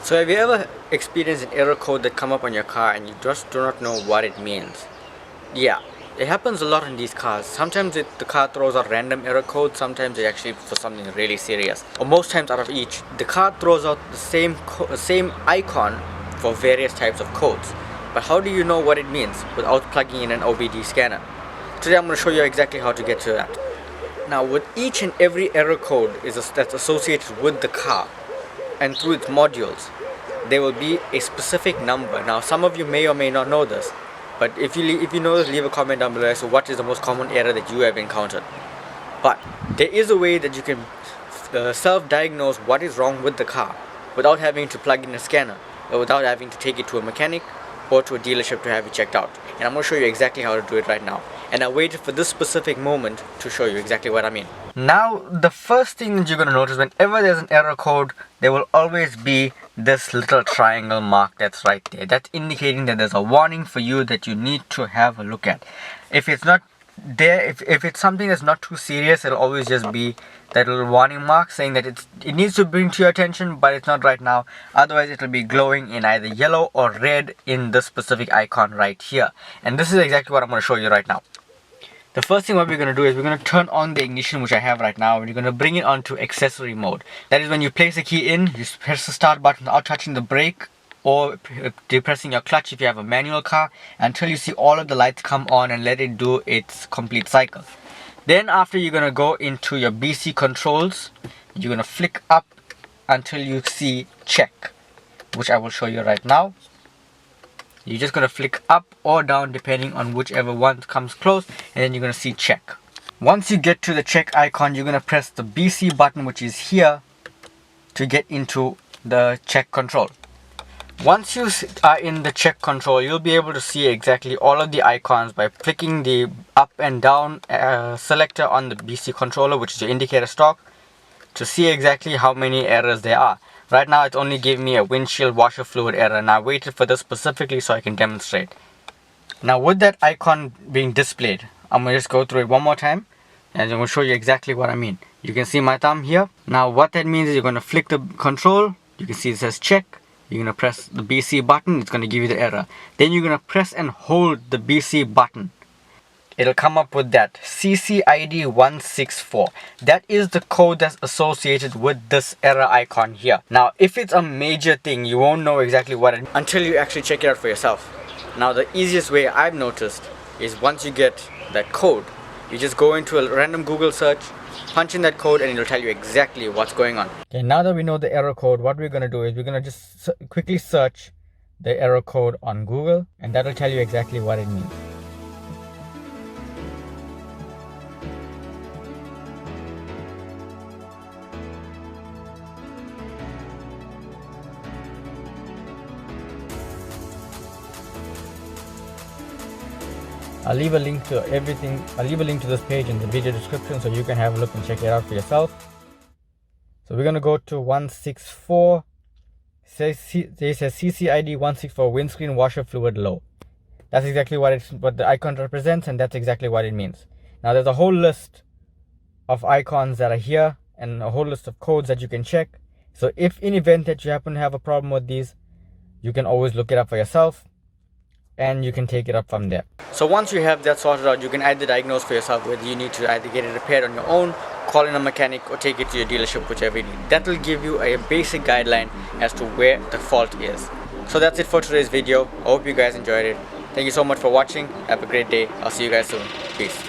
So have you ever experienced an error code that come up on your car and you just do not know what it means? Yeah, it happens a lot in these cars. Sometimes the car throws out random error codes, sometimes it actually for something really serious. Or most times out of each, the car throws out the same icon for various types of codes. But how do you know what it means without plugging in an OBD scanner? Today I'm going to show you exactly how to get to that. Now with each and every error code that's associated with the car, and through its modules, there will be a specific number. Now some of you may or may not know this, but if you know this, leave a comment down below as to what is the most common error that you have encountered. But there is a way that you can self-diagnose what is wrong with the car without having to plug in a scanner, or without having to take it to a mechanic or to a dealership to have it checked out. And I'm going to show you exactly how to do it right now. And I waited for this specific moment to show you exactly what I mean. Now, the first thing that you're going to notice whenever there's an error code, there will always be this little triangle mark that's right there. That's indicating that there's a warning for you that you need to have a look at. If it's not there, if it's something that's not too serious, it'll always just be that little warning mark saying that it needs to bring to your attention, but it's not right now. Otherwise it'll be glowing in either yellow or red in this specific icon right here. And this is exactly what I'm going to show you right now. The first thing what we're going to do is we're going to turn on the ignition, which I have right now, and you're going to bring it onto accessory mode. That is when you place the key in, you press the start button without touching the brake or depressing your clutch if you have a manual car, until you see all of the lights come on and let it do its complete cycle. Then after, you're going to go into your BC controls, you're going to flick up until you see check, which I will show you right now. You're just going to flick up or down depending on whichever one comes close, and then you're going to see check. Once you get to the check icon, you're going to press the BC button, which is here, to get into the check control. Once you are in the check control, you'll be able to see exactly all of the icons by clicking the up and down selector on the BC controller, which is your indicator stalk, to see exactly how many errors there are. Right now it's only giving me a windshield washer fluid error, and I waited for this specifically so I can demonstrate. Now with that icon being displayed, I'm going to just go through it one more time and I'm going to show you exactly what I mean. You can see my thumb here. Now what that means is you're going to flick the control, you can see it says check. You're going to press the BC button, it's going to give you the error. Then you're going to press and hold the BC button. It'll come up with that CC-ID 164. That is the code that's associated with this error icon here. Now if it's a major thing, you won't know exactly what it until you actually check it out for yourself. Now the easiest way I've noticed is once you get that code, you just go into a random Google search, punch in that code, and it'll tell you exactly what's going on. Okay, now that we know the error code, what we're going to do is we're going to just quickly search the error code on Google, and that'll tell you exactly what it means. I'll leave a link to everything. I'll leave a link to this page in the video description so you can have a look and check it out for yourself. So we're going to go to 164. It says CC-ID 164 windscreen washer fluid low. That's exactly what the icon represents, and that's exactly what it means. Now there's a whole list of icons that are here and a whole list of codes that you can check. So if in event that you happen to have a problem with these, you can always look it up for yourself and you can take it up from there. So once you have that sorted out, you can either diagnose for yourself whether you need to either get it repaired on your own, call in a mechanic, or take it to your dealership, whichever you need. That will give you a basic guideline as to where the fault is. So that's it for today's video. I hope you guys enjoyed it. Thank you so much for watching. Have a great day. I'll see you guys soon. Peace.